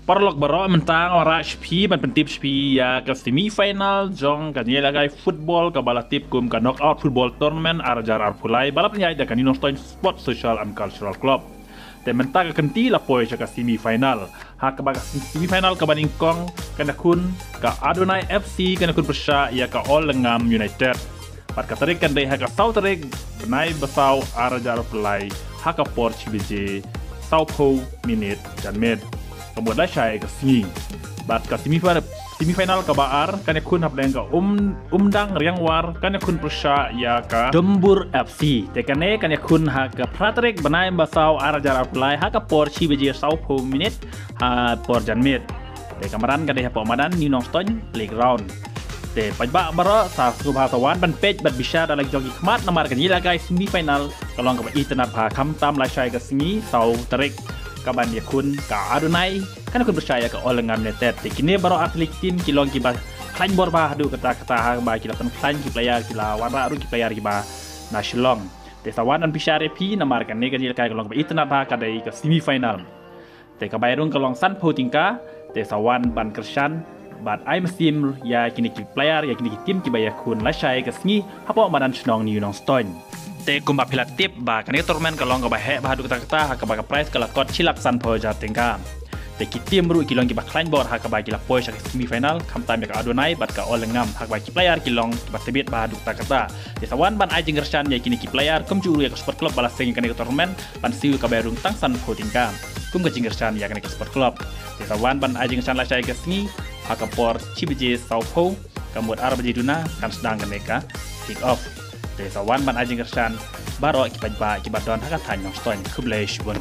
Parlok baro mentang ora SP ban pentip SP ya ke semifinal jong kan ye lagai football ka bala tip kum ka knockout football tournament arjar arpulai balap nyai da kan Inonstoin Sport Social and Cultural Club. Te mentang ka kenti la poi ka semifinal. Ha ka baga semifinal ka baning kong kana kun ka Adonai FC kana kun persya ya ka All Lengam United. Pat ka tarik kan dai ha ka South tarik benai basau arjar arpulai ha ka Port CBJ South Po Minute dan Med. Kemudian saya ke sini. Bat ke semifinal ke Baar, kan kun hap ka umdang riang war, kan kun persya ya ke Dembur FC. Tekane kan kun ha ke Praterik benai basau arajar apply ha ke Por CBJ South Po Minute ha Por Janmit. Te kamaran kan dia pemadan New Nongstoin Playground. Te pajba baro sa subhasawan ban page bat bisa dalam jogi khmat namar kan yila guys semifinal kalong ke internet ha kam tam la saya ke sini sau tarik kaban dia kun ka Adonai kan kun percaya ke All Lengam United kini baru atlet tim kilong kiba klain bor ba hadu kata ha ba kila pen klain ki player kila wara ru ki player kiba nasional te sawan an pisare pi namar kan ne kan kai kalong ba itna ba ka dai ke semifinal te ka bayrung kalong san potingka te sawan ban kersan bat ai mesim ya kini ki player ya kini ki tim kiba ya kun la shai ke sngi hapo madan snong ni Nongstoin te kumba pilatip ba kan turmen kalong ka ba he ba hadu kata ha ka ba prize kala kot chilak san po jatingka te kitim ru kilong ki ba klain bor ha ka ba kila poi sak semifinal kam tam ka Adonai bat ka All Lengam ha ba ki player kilong ba tebit ba hadu kata te sawan ban ai jengersan ya kini ki player kum juru ya ka sport club bala sing kan turmen ban siu ka berung tang san po tingka kum ka jengersan ya kan ka sport club te sawan ban ai jengersan la sai ka sngi ha ka Por CBJ South Po kamut arab jiduna kan sedang kan ka kick off te sawan ban ajing kersan baro ki pajba ki badon haka tan Nongstoin kublai shbon